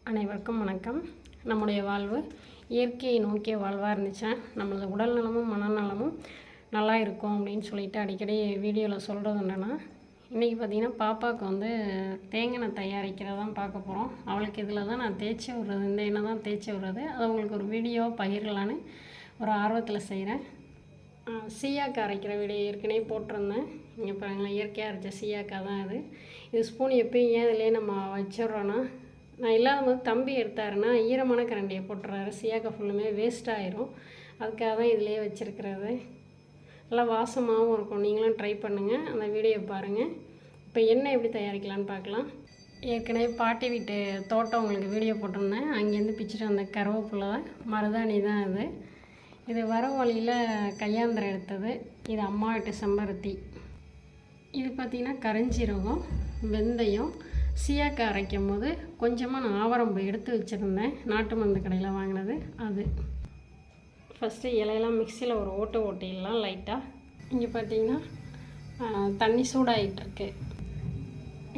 அனைவருக்கும் வணக்கம். நம்முடைய வாழ்வு இயற்கையை நோக்கிய வாழ்வாக இருந்துச்சா நம்மளது உடல் நலமும் மனநலமும் நல்லா இருக்கும் அப்படின்னு சொல்லிட்டு அடிக்கடி வீடியோவில் சொல்கிறது என்னென்னா, இன்றைக்கி பார்த்திங்கன்னா பாப்பாவுக்கு தேங்காய் தயாரிக்கிறதான் பார்க்க போகிறோம். அவளுக்கு இதில் தான் நான் தேய்ச்சி விட்றது, இந்த எண்ணெய் தான் தேய்ச்சி விட்றது. அது உங்களுக்கு ஒரு வீடியோவை பகிரலான்னு ஒரு ஆர்வத்தில் செய்கிறேன். சீயாக்காய் அரைக்கிற வீடியோ ஏற்கனவே போட்டிருந்தேன். இங்கே பாருங்களேன், இயற்கையாக அரைச்ச சீயாக்காய் தான் இது ஸ்பூன் எப்பயும் ஏன் இதிலே நம்ம வச்சிட்றோன்னா, நான் இல்லாத போது தம்பி எடுத்தாருன்னா ஈரமான கரண்டியை போட்டுறாரு, சீயாக்காய் ஃபுல்லுமே வேஸ்ட் ஆயிரும். அதுக்காக தான் இதிலே வச்சுருக்கிறது. நல்லா வாசமாகவும் இருக்கும். நீங்களும் ட்ரை பண்ணுங்கள், அந்த வீடியோ பாருங்கள். இப்போ எண்ணெய் எப்படி தயாரிக்கலான்னு பார்க்கலாம். ஏற்கனவே பாட்டி வீட்டு தோட்டம் உங்களுக்கு வீடியோ போட்டிருந்தேன். அங்கேருந்து பிச்சுட்டு வந்த கருவேப்பிலை மருதாணி தான் இது வர வழியில் கையாந்திரம் எடுத்தது. இது அம்மா வீட்டு செம்பருத்தி. இது பார்த்திங்கன்னா கரிஞ்சீரகம், வெந்தயம். சீயாக்காய் அரைக்கும் போது கொஞ்சமாக நான் ஆவரம்பு எடுத்து வச்சுருந்தேன், நாட்டு மருந்து கடையில் வாங்கினது. அது ஃபஸ்ட்டு இலையெல்லாம் மிக்சியில் ஒரு ஓட்டிடலாம் லைட்டாக. இங்கே பார்த்திங்கன்னா தண்ணி சூடாகிட்டுருக்கு.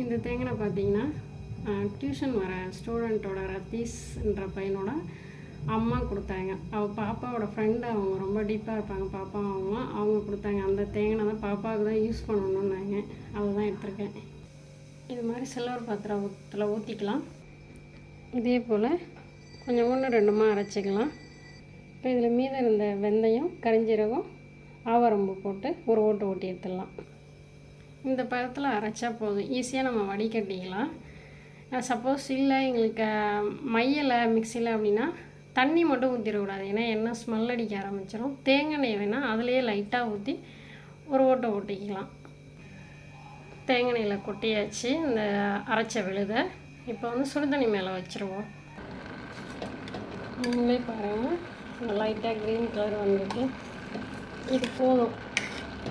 இந்த தேங்காய் பார்த்திங்கன்னா டியூஷன் வர ஸ்டூடெண்ட்டோட ரத்தீஸ்ன்ற பையனோட அம்மா கொடுத்தாங்க. அவள் பாப்பாவோட ஃப்ரெண்டு, அவங்க ரொம்ப டீப்பாக இருப்பாங்க பாப்பா. அவங்க கொடுத்தாங்க. அந்த தேங்காய் தான் பாப்பாவுக்கு தான் யூஸ் பண்ணணுன்னாங்க. அதை தான் எடுத்துருக்கேன். இது மாதிரி சில்வர் பாத்திரத்தில் ஊற்றிக்கலாம். இதே போல் கொஞ்சம் ஒன்று ரெண்டுமா அரைச்சிக்கலாம். இப்போ இதில் மீதம் இருந்த வெந்தயம், கரிஞ்சீரகம், ஆவரம்பு போட்டு ஒரு ஓட்டி எடுத்துடலாம். இந்த பதத்தில் அரைச்சா போதும், ஈஸியாக நம்ம வடிகட்டிக்கலாம். சப்போஸ் இல்லை எங்களுக்கு மையலை மிக்சியில் அப்படின்னா தண்ணி மட்டும் ஊற்றிடக்கூடாது, ஏன்னா எண்ணெய் ஸ்மெல் அடிக்க ஆரம்பிச்சிடும். தேங்காய் எண்ணெய் வேணால் அதுலேயே லைட்டாக ஊற்றி ஒரு ஓட்டிக்கலாம். தேங்காய் எண்ணெயில் கொட்டியாச்சு இந்த அரைச்ச விழுதை. இப்போ சுடுதண்ணி மேலே வச்சுருவோம். நீங்களே பாருங்கள், லைட்டாக க்ரீன் கலர் வந்துருக்கு. இது போதும்.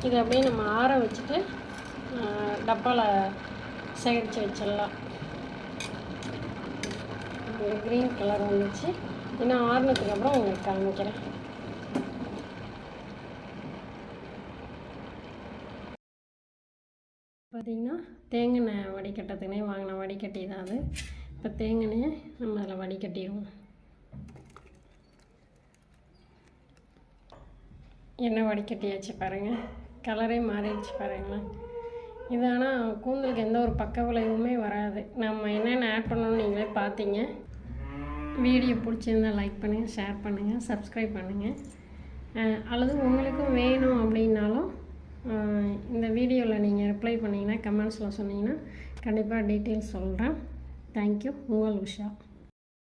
இது அப்படியே நம்ம ஆற வச்சுட்டு டப்பாவில் சேகரித்து வச்சிடலாம். க்ரீன் கலர் வந்துச்சு. இன்னும் ஆறுனதுக்கு அப்புறம் உங்களுக்கு காமிக்கிறேன். பார்த்திங்கன்னா தேங்காய் வடிகட்டத்துக்குனே வாங்கின வடிகட்டி தான் அது. இப்போ தேங்காயை நம்ம அதில் வடிகட்டிடுவோம். எண்ணெய் வடிகட்டியாச்சு பாருங்கள், கலரே மாறிடுச்சு பாருங்களேன். இது ஆனால் கூந்தலுக்கு எந்த ஒரு பக்க விளைவுமே வராது. நம்ம என்னென்ன ஆட் பண்ணணும்னு நீங்களே பார்த்தீங்க. வீடியோ பிடிச்சிருந்தால் லைக் பண்ணுங்கள், ஷேர் பண்ணுங்கள், சப்ஸ்கிரைப் பண்ணுங்கள். அல்லது உங்களுக்கும் வேணும் அப்படின்னாலும் இந்த வீடியோவில் நீங்கள் ரிப்ளை பண்ணிங்கன்னா, கமெண்ட்ஸில் சொன்னீங்கன்னா கண்டிப்பாக டீட்டெயில்ஸ் சொல்கிறேன். தேங்க்யூ. உங்கள் உஷா.